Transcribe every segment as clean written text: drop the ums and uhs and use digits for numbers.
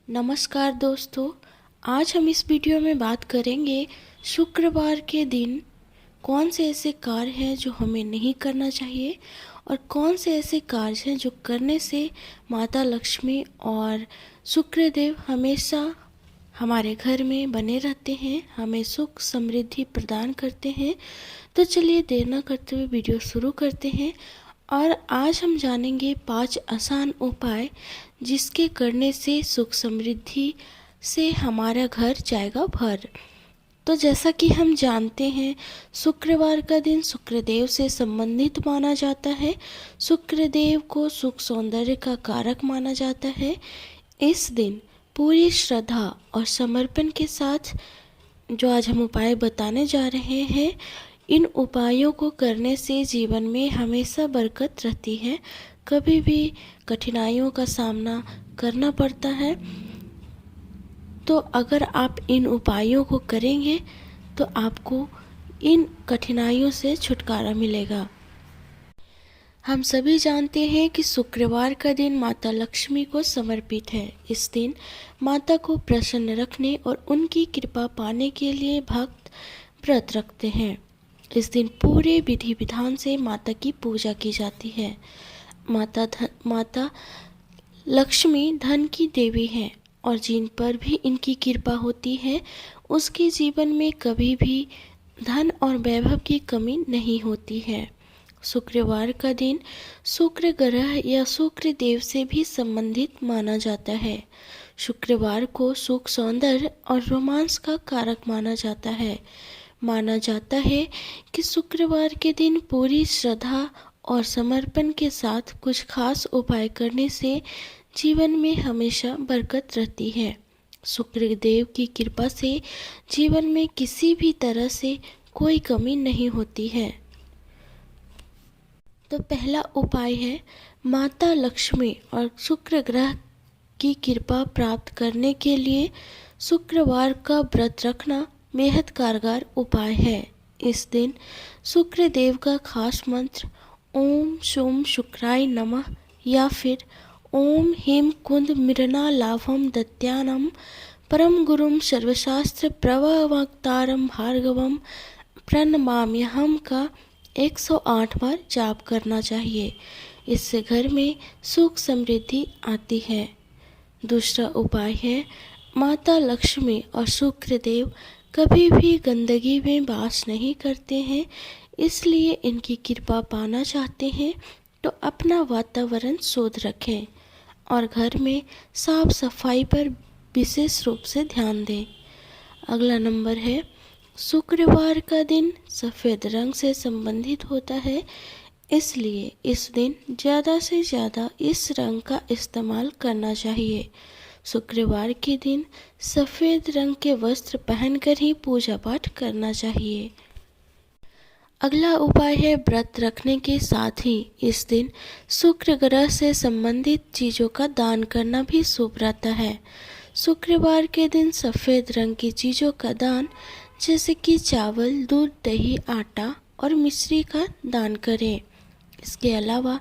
नमस्कार दोस्तों, आज हम इस वीडियो में बात करेंगे शुक्रवार के दिन कौन से ऐसे कार्य हैं जो हमें नहीं करना चाहिए और कौन से ऐसे कार्य हैं जो करने से माता लक्ष्मी और शुक्रदेव हमेशा हमारे घर में बने रहते हैं, हमें सुख समृद्धि प्रदान करते हैं। तो चलिए देर न करते हुए वीडियो शुरू करते हैं। और आज हम जानेंगे 5 आसान उपाय जिसके करने से सुख समृद्धि से हमारा घर जाएगा भर। तो जैसा कि हम जानते हैं, शुक्रवार का दिन शुक्रदेव से संबंधित माना जाता है। शुक्रदेव को सुख सौंदर्य का कारक माना जाता है। इस दिन पूरी श्रद्धा और समर्पण के साथ जो आज हम उपाय बताने जा रहे हैं, इन उपायों को करने से जीवन में हमेशा बरकत रहती है, कभी भी कठिनाइयों का सामना करना पड़ता है। तो अगर आप इन उपायों को करेंगे तो आपको इन कठिनाइयों से छुटकारा मिलेगा। हम सभी जानते हैं कि शुक्रवार का दिन माता लक्ष्मी को समर्पित है। इस दिन माता को प्रसन्न रखने और उनकी कृपा पाने के लिए भक्त व्रत रखते हैं। इस दिन पूरे विधि विधान से माता की पूजा की जाती है। माता लक्ष्मी धन की देवी है और जिन पर भी इनकी कृपा होती है उसके जीवन में कभी भी धन और वैभव की कमी नहीं होती है। शुक्रवार का दिन शुक्र ग्रह या शुक्र देव से भी संबंधित माना जाता है। शुक्रवार को सुख सौंदर्य और रोमांस का कारक माना जाता है। माना जाता है कि शुक्रवार के दिन पूरी श्रद्धा और समर्पण के साथ कुछ खास उपाय करने से जीवन में हमेशा बरकत रहती है। शुक्रदेव की कृपा से जीवन में किसी भी तरह से कोई कमी नहीं होती है। तो पहला उपाय है माता लक्ष्मी और शुक्र ग्रह की कृपा प्राप्त करने के लिए शुक्रवार का व्रत रखना बेहद कारगर उपाय है। इस दिन शुक्र देव का खास मंत्र ओम शुम शुक्राय नमः या फिर ओम हिम कुंद मृणा लाभम दत्यानम परम गुरुम सर्वशास्त्र प्रवक्तारम भार्गवम प्रणमाम्यहम का 108 बार जाप करना चाहिए। इससे घर में सुख समृद्धि आती है। दूसरा उपाय है माता लक्ष्मी और शुक्रदेव कभी भी गंदगी में वास नहीं करते हैं, इसलिए इनकी कृपा पाना चाहते हैं तो अपना वातावरण शुद्ध रखें और घर में साफ सफाई पर विशेष रूप से ध्यान दें। अगला नंबर है शुक्रवार का दिन सफ़ेद रंग से संबंधित होता है, इसलिए इस दिन ज़्यादा से ज़्यादा इस रंग का इस्तेमाल करना चाहिए। शुक्रवार के दिन सफ़ेद रंग के वस्त्र पहनकर ही पूजा पाठ करना चाहिए। अगला उपाय है व्रत रखने के साथ ही इस दिन शुक्र ग्रह से संबंधित चीज़ों का दान करना भी शुभ रहता है। शुक्रवार के दिन सफ़ेद रंग की चीज़ों का दान जैसे कि चावल, दूध, दही, आटा और मिश्री का दान करें। इसके अलावा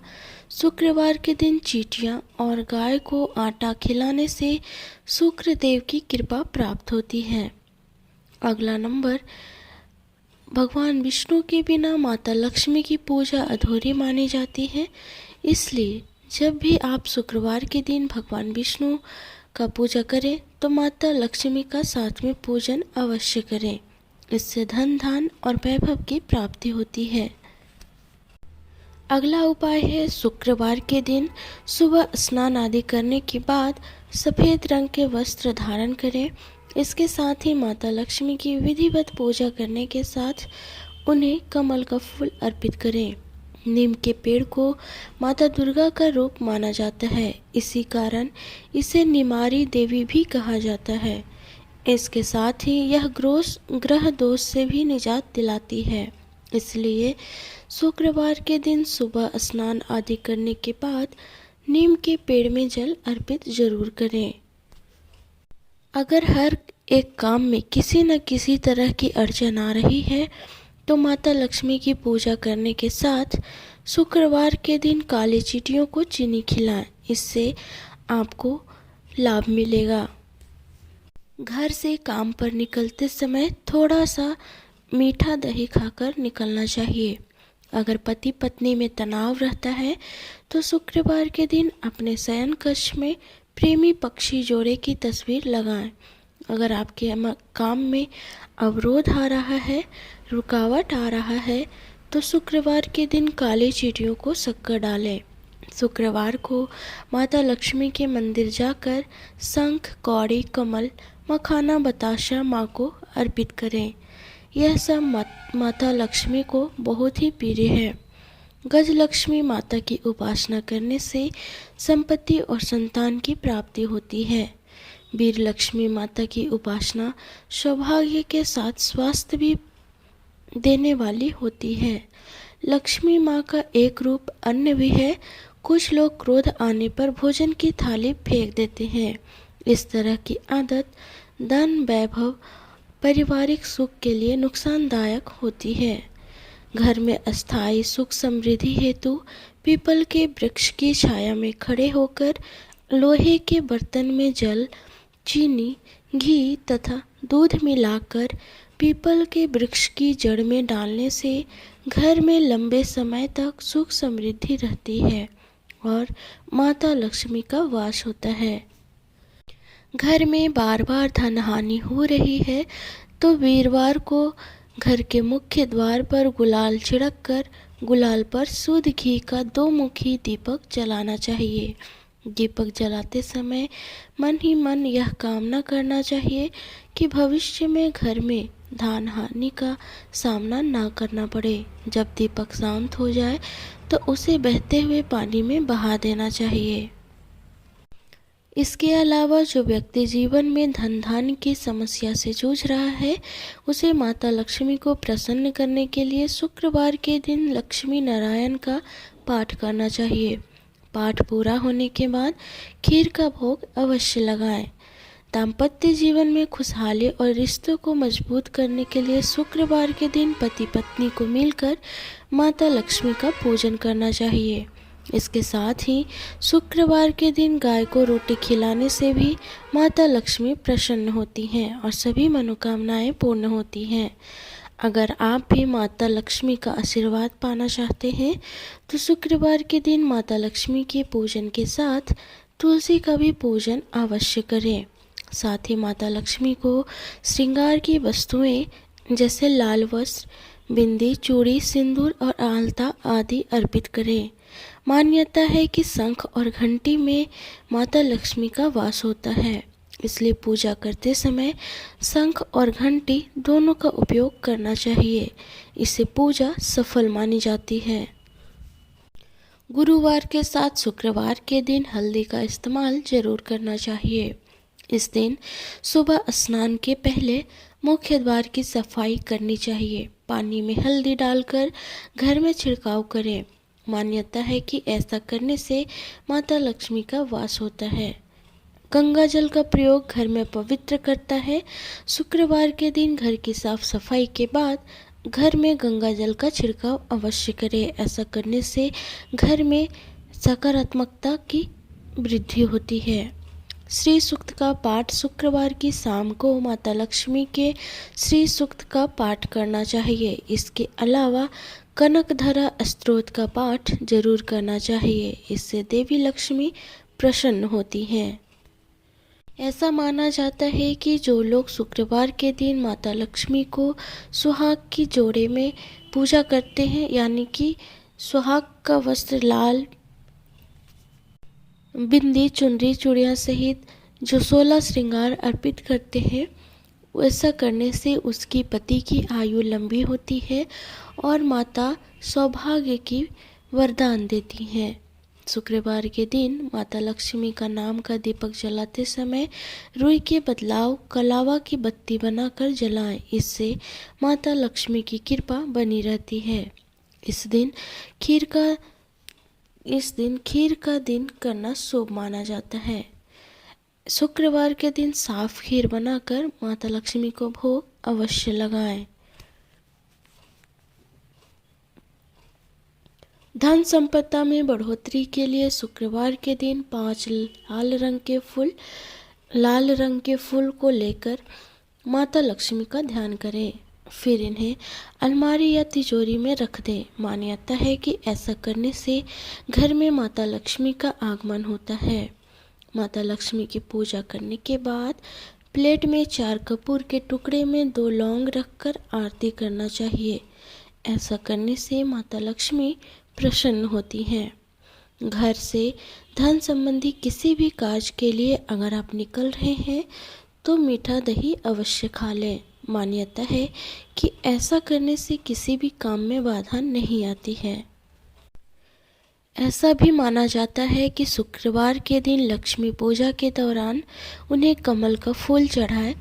शुक्रवार के दिन चींटियाँ और गाय को आटा खिलाने से शुक्रदेव की कृपा प्राप्त होती है। अगला नंबर भगवान विष्णु के बिना माता लक्ष्मी की पूजा अधूरी मानी जाती है, इसलिए जब भी आप शुक्रवार के दिन भगवान विष्णु का पूजा करें तो माता लक्ष्मी का साथ में पूजन अवश्य करें। इससे धन धान और वैभव की प्राप्ति होती है। अगला उपाय है शुक्रवार के दिन सुबह स्नान आदि करने के बाद सफ़ेद रंग के वस्त्र धारण करें। इसके साथ ही माता लक्ष्मी की विधिवत पूजा करने के साथ उन्हें कमल का फूल अर्पित करें। नीम के पेड़ को माता दुर्गा का रूप माना जाता है, इसी कारण इसे निमारी देवी भी कहा जाता है। इसके साथ ही यह ग्रह दोष से भी निजात दिलाती है, इसलिए शुक्रवार के दिन सुबह स्नान आदि करने के बाद नीम के पेड़ में जल अर्पित जरूर करें। अगर हर एक काम में किसी न किसी तरह की अड़चन आ रही है तो माता लक्ष्मी की पूजा करने के साथ शुक्रवार के दिन काली चींटियों को चीनी खिलाएं, इससे आपको लाभ मिलेगा। घर से काम पर निकलते समय थोड़ा सा मीठा दही खाकर निकलना चाहिए। अगर पति पत्नी में तनाव रहता है तो शुक्रवार के दिन अपने शयन कक्ष में प्रेमी पक्षी जोड़े की तस्वीर लगाएं। अगर आपके काम में अवरोध आ रहा है, रुकावट आ रहा है, तो शुक्रवार के दिन काली चींटियों को शक्कर डालें। शुक्रवार को माता लक्ष्मी के मंदिर जाकर शंख, कौड़ी, कमल, मखाना, बताशा माँ को अर्पित करें। यह सब माता लक्ष्मी को बहुत ही प्रिय है। गजलक्ष्मी माता की उपासना करने से संपत्ति और संतान की प्राप्ति होती है। वीर लक्ष्मी माता की उपासना सौभाग्य के साथ स्वास्थ्य भी देने वाली होती है। लक्ष्मी माँ का एक रूप अन्न भी है। कुछ लोग क्रोध आने पर भोजन की थाली फेंक देते हैं। इस तरह की आदत धन, वैभव, पारिवारिक सुख के लिए नुकसानदायक होती है। घर में अस्थायी सुख समृद्धि हेतु पीपल के वृक्ष की छाया में खड़े होकर लोहे के बर्तन में जल, चीनी, घी तथा दूध मिलाकर पीपल के वृक्ष की जड़ में डालने से घर में लंबे समय तक सुख समृद्धि रहती है और माता लक्ष्मी का वास होता है। घर में बार बार धन हानि हो रही है तो वीरवार को घर के मुख्य द्वार पर गुलाल छिड़क कर गुलाल पर शुद्ध घी का 2 मुखी दीपक जलाना चाहिए। दीपक जलाते समय मन ही मन यह कामना करना चाहिए कि भविष्य में घर में धन हानि का सामना ना करना पड़े। जब दीपक शांत हो जाए तो उसे बहते हुए पानी में बहा देना चाहिए। इसके अलावा जो व्यक्ति जीवन में धन धान्य की समस्या से जूझ रहा है, उसे माता लक्ष्मी को प्रसन्न करने के लिए शुक्रवार के दिन लक्ष्मी नारायण का पाठ करना चाहिए। पाठ पूरा होने के बाद खीर का भोग अवश्य लगाएं। दाम्पत्य जीवन में खुशहाली और रिश्तों को मजबूत करने के लिए शुक्रवार के दिन पति पत्नी को मिलकर माता लक्ष्मी का पूजन करना चाहिए। इसके साथ ही शुक्रवार के दिन गाय को रोटी खिलाने से भी माता लक्ष्मी प्रसन्न होती हैं और सभी मनोकामनाएं पूर्ण होती हैं। अगर आप भी माता लक्ष्मी का आशीर्वाद पाना चाहते हैं तो शुक्रवार के दिन माता लक्ष्मी के पूजन के साथ तुलसी का भी पूजन अवश्य करें। साथ ही माता लक्ष्मी को श्रृंगार की वस्तुएं जैसे लाल वस्त्र, बिंदी, चूड़ी, सिंदूर और आलता आदि अर्पित करें। मान्यता है कि शंख और घंटी में माता लक्ष्मी का वास होता है, इसलिए पूजा करते समय शंख और घंटी दोनों का उपयोग करना चाहिए। इससे पूजा सफल मानी जाती है। गुरुवार के साथ शुक्रवार के दिन हल्दी का इस्तेमाल जरूर करना चाहिए। इस दिन सुबह स्नान के पहले मुख्य द्वार की सफाई करनी चाहिए। पानी में हल्दी डालकर घर में छिड़काव करें। मान्यता है कि ऐसा करने से माता लक्ष्मी का वास होता है। गंगा जल का प्रयोग घर में पवित्र करता है। शुक्रवार के दिन घर की साफ सफाई के बाद घर में गंगा जल का छिड़काव अवश्य करें। ऐसा करने से घर में सकारात्मकता की वृद्धि होती है। श्री सूक्त का पाठ शुक्रवार की शाम को माता लक्ष्मी के श्री सूक्त का पाठ करना चाहिए। इसके अलावा कनकधरा स्तोत्र का पाठ जरूर करना चाहिए। इससे देवी लक्ष्मी प्रसन्न होती हैं। ऐसा माना जाता है कि जो लोग शुक्रवार के दिन माता लक्ष्मी को सुहाग की जोड़े में पूजा करते हैं, यानी कि सुहाग का वस्त्र, लाल बिंदी, चुनरी, चूड़ियाँ सहित जो 16 श्रृंगार अर्पित करते हैं, ऐसा करने से उसकी पति की आयु लंबी होती है और माता सौभाग्य की वरदान देती हैं। शुक्रवार के दिन माता लक्ष्मी का नाम का दीपक जलाते समय रुई के बदलाव कलावा की बत्ती बनाकर जलाएं। इससे माता लक्ष्मी की कृपा बनी रहती है। इस दिन खीर का दिन करना शुभ माना जाता है। शुक्रवार के दिन साफ खीर बनाकर माता लक्ष्मी को भोग अवश्य लगाएं। धन संपदा में बढ़ोतरी के लिए शुक्रवार के दिन 5 लाल रंग के फूल लाल रंग के फूल को लेकर माता लक्ष्मी का ध्यान करें। फिर इन्हें अलमारी या तिजोरी में रख दें। मान्यता है कि ऐसा करने से घर में माता लक्ष्मी का आगमन होता है। माता लक्ष्मी की पूजा करने के बाद प्लेट में 4 कपूर के टुकड़े में 2 लौंग रखकर आरती करना चाहिए। ऐसा करने से माता लक्ष्मी प्रसन्न होती हैं। घर से धन संबंधी किसी भी कार्य के लिए अगर आप निकल रहे हैं तो मीठा दही अवश्य खा लें। मान्यता है कि ऐसा करने से किसी भी काम में बाधा नहीं आती है। ऐसा भी माना जाता है कि शुक्रवार के दिन लक्ष्मी पूजा के दौरान उन्हें कमल का फूल चढ़ाएं।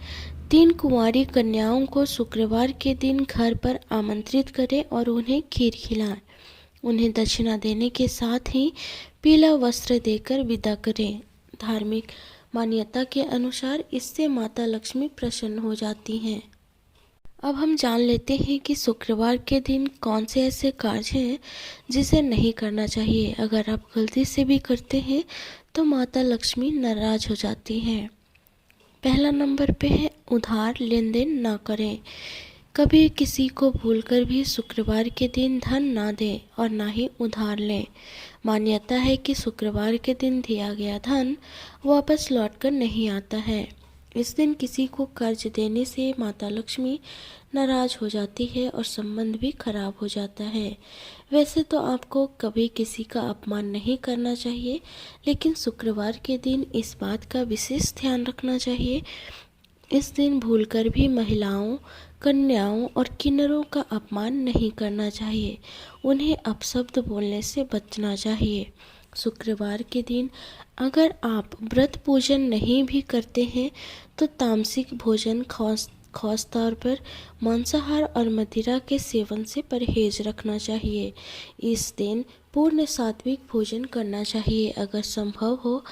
3 कुंवारी कन्याओं को शुक्रवार के दिन घर पर आमंत्रित करें और उन्हें खीर खिलाएं। उन्हें दक्षिणा देने के साथ ही पीला वस्त्र देकर विदा करें। धार्मिक मान्यता के अनुसार इससे माता लक्ष्मी प्रसन्न हो जाती हैं। अब हम जान लेते हैं कि शुक्रवार के दिन कौन से ऐसे कार्य हैं जिसे नहीं करना चाहिए। अगर आप गलती से भी करते हैं तो माता लक्ष्मी नाराज हो जाती हैं। पहला नंबर पे है उधार लेन देन ना करें। कभी किसी को भूलकर भी शुक्रवार के दिन धन ना दें और ना ही उधार लें। मान्यता है कि शुक्रवार के दिन दिया गया धन वापस लौटकर नहीं आता है। इस दिन किसी को कर्ज देने से माता लक्ष्मी नाराज हो जाती है और संबंध भी खराब हो जाता है। वैसे तो आपको कभी किसी का अपमान नहीं करना चाहिए, लेकिन शुक्रवार के दिन इस बात का विशेष ध्यान रखना चाहिए। इस दिन भूलकर भी महिलाओं, कन्याओं और किन्नरों का अपमान नहीं करना चाहिए। उन्हें अपशब्द बोलने से बचना चाहिए। शुक्रवार के दिन अगर आप व्रत पूजन नहीं भी करते हैं तो तामसिक भोजन खास तौर पर मांसाहार और मदिरा के सेवन से परहेज रखना चाहिए। इस दिन पूर्ण सात्विक भोजन करना चाहिए। अगर संभव हो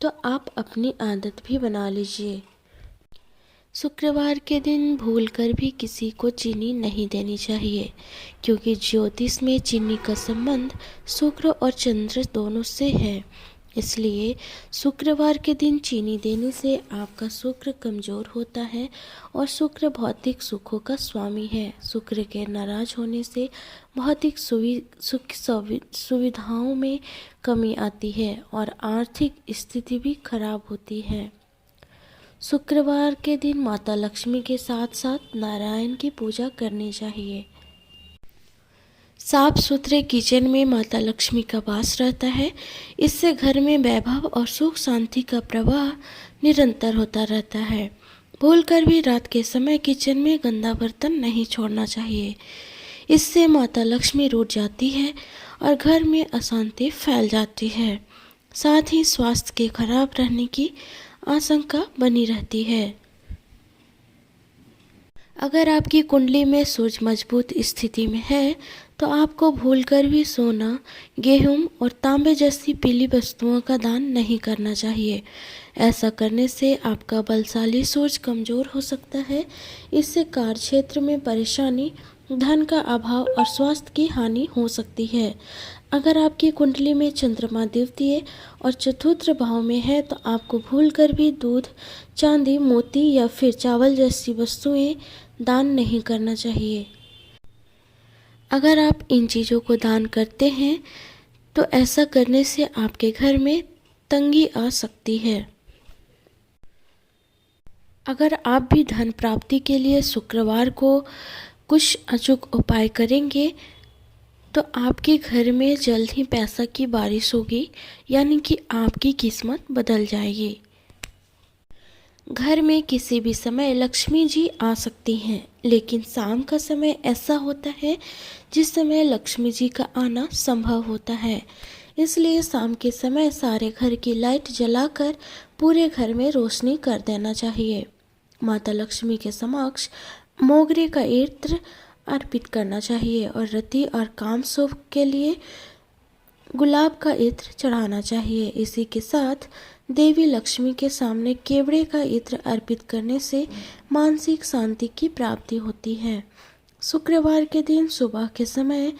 तो आप अपनी आदत भी बना लीजिए। शुक्रवार के दिन भूलकर भी किसी को चीनी नहीं देनी चाहिए, क्योंकि ज्योतिष में चीनी का संबंध शुक्र और चंद्र दोनों से है। इसलिए शुक्रवार के दिन चीनी देने से आपका शुक्र कमजोर होता है और शुक्र भौतिक सुखों का स्वामी है। शुक्र के नाराज होने से भौतिक सुविधाओं में कमी आती है और आर्थिक स्थिति भी खराब होती है। शुक्रवार के दिन माता लक्ष्मी के साथ साथ नारायण की पूजा करनी चाहिए। साफ सुथरे किचन में माता लक्ष्मी का वास रहता है। इससे घर में वैभव और सुख शांति का प्रवाह निरंतर होता रहता है। भूलकर भी रात के समय किचन में गंदा बर्तन नहीं छोड़ना चाहिए। इससे माता लक्ष्मी रूठ जाती है और घर में अशांति फैल जाती है। साथ ही स्वास्थ्य के खराब रहने की आशंका बनी रहती है। अगर आपकी कुंडली में सूर्य मजबूत स्थिति में है तो आपको भूलकर भी सोना, गेहूं और तांबे जैसी पीली वस्तुओं का दान नहीं करना चाहिए। ऐसा करने से आपका बलशाली सूर्य कमजोर हो सकता है। इससे कार्य क्षेत्र में परेशानी, धन का अभाव और स्वास्थ्य की हानि हो सकती है। अगर आपकी कुंडली में चंद्रमा द्वितीय और चतुर्थ भाव में है तो आपको भूलकर भी दूध, चांदी, मोती या फिर चावल जैसी वस्तुएं दान नहीं करना चाहिए। अगर आप इन चीज़ों को दान करते हैं तो ऐसा करने से आपके घर में तंगी आ सकती है। अगर आप भी धन प्राप्ति के लिए शुक्रवार को कुछ अचूक उपाय करेंगे तो आपके घर में जल्द ही पैसा की बारिश होगी, यानी कि आपकी किस्मत बदल जाएगी। घर में किसी भी समय लक्ष्मी जी आ सकती हैं, लेकिन शाम का समय ऐसा होता है जिस समय लक्ष्मी जी का आना संभव होता है। इसलिए शाम के समय सारे घर की लाइट जलाकर पूरे घर में रोशनी कर देना चाहिए। माता लक्ष्मी के समक्ष मोगरे का इत्र अर्पित करना चाहिए और रति और काम शुभ के लिए गुलाब का इत्र चढ़ाना चाहिए। इसी के साथ देवी लक्ष्मी के सामने केवड़े का इत्र अर्पित करने से मानसिक शांति की प्राप्ति होती है। शुक्रवार के दिन सुबह के समय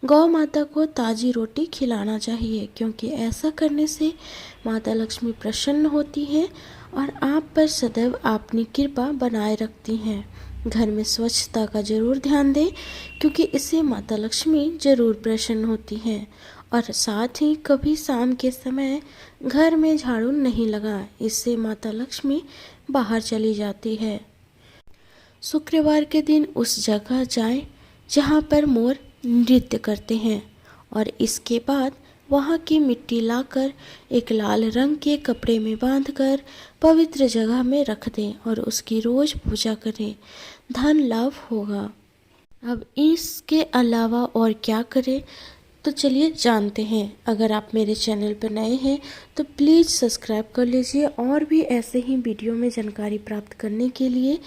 गौ माता को ताजी रोटी खिलाना चाहिए, क्योंकि ऐसा करने से माता लक्ष्मी प्रसन्न होती हैं और आप पर सदैव अपनी कृपा बनाए रखती हैं। घर में स्वच्छता का जरूर ध्यान दें, क्योंकि इससे माता लक्ष्मी जरूर प्रसन्न होती हैं। और साथ ही कभी शाम के समय घर में झाड़ू नहीं लगाएं, इससे माता लक्ष्मी बाहर चली जाती है। शुक्रवार के दिन उस जगह जाएं जहां पर मोर नृत्य करते हैं और इसके बाद वहां की मिट्टी लाकर एक लाल रंग के कपड़े में बांधकर पवित्र जगह में रख दें और उसकी रोज पूजा करें। धन लाभ होगा। अब इसके अलावा और क्या करें, तो चलिए जानते हैं। अगर आप मेरे चैनल पर नए हैं तो प्लीज़ सब्सक्राइब कर लीजिए और भी ऐसे ही वीडियो में जानकारी प्राप्त करने के लिए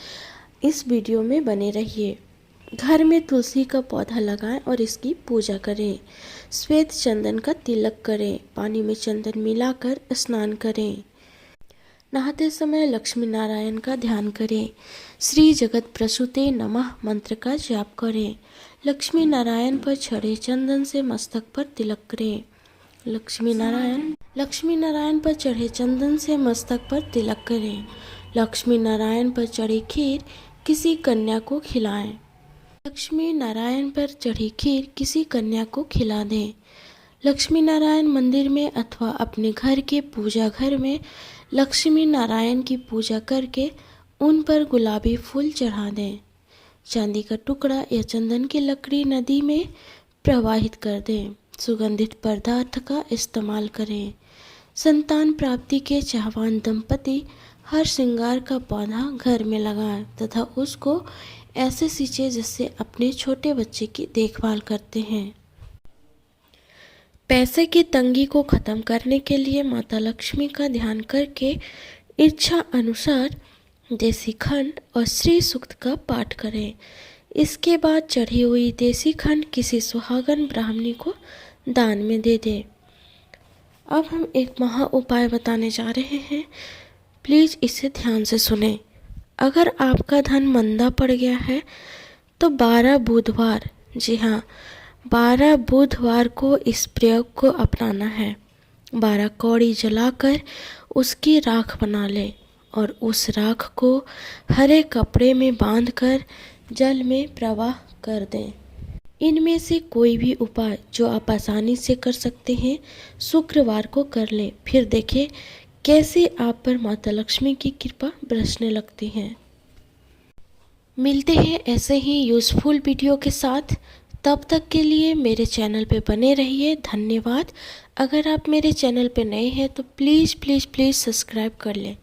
इस वीडियो में बने रहिए। घर में तुलसी का पौधा लगाएं और इसकी पूजा करें। श्वेत चंदन का तिलक करें। पानी में चंदन मिलाकर स्नान करें। नहाते समय लक्ष्मी नारायण का ध्यान करें। श्री जगत प्रसूते नमः मंत्र का जाप करें। लक्ष्मी नारायण पर छड़े चंदन से मस्तक पर तिलक करें। लक्ष्मी नारायण पर चढ़े चंदन से मस्तक पर तिलक करें। लक्ष्मी नारायण पर चढ़ी खीर किसी कन्या को खिलाएं। लक्ष्मी नारायण पर चढ़ी खीर किसी कन्या को खिला दें। लक्ष्मी नारायण मंदिर में अथवा अपने घर के पूजा घर में लक्ष्मी नारायण की पूजा करके उन पर गुलाबी फूल चढ़ा दें। चांदी का टुकड़ा या चंदन की लकड़ी नदी में प्रवाहित कर दें। सुगंधित पदार्थ का इस्तेमाल करें। संतान प्राप्ति के चाहवान दंपति हर श्रृंगार का पौधा घर में लगाएं तथा उसको ऐसे सींचे जिससे अपने छोटे बच्चे की देखभाल करते हैं। पैसे की तंगी को खत्म करने के लिए माता लक्ष्मी का ध्यान करके इच्छा अनुसार देसी खंड और श्री सूक्त का पाठ करें। इसके बाद चढ़ी हुई देसी खंड किसी सुहागन ब्राह्मणी को दान में दे दें। अब हम एक महा उपाय बताने जा रहे हैं, प्लीज़ इसे ध्यान से सुनें। अगर आपका धन मंदा पड़ गया है तो 12 बुधवार, जी हाँ 12 बुधवार को इस प्रयोग को अपनाना है। 12 कौड़ी जलाकर उसकी राख बना लें और उस राख को हरे कपड़े में बांधकर जल में प्रवाह कर दें। इनमें से कोई भी उपाय जो आप आसानी से कर सकते हैं शुक्रवार को कर लें, फिर देखें कैसे आप पर माता लक्ष्मी की कृपा बरसने लगती है। मिलते हैं ऐसे ही यूज़फुल वीडियो के साथ। तब तक के लिए मेरे चैनल पे बने रहिए। धन्यवाद। अगर आप मेरे चैनल पे नए हैं तो प्लीज़ प्लीज़ प्लीज़ सब्सक्राइब कर लें।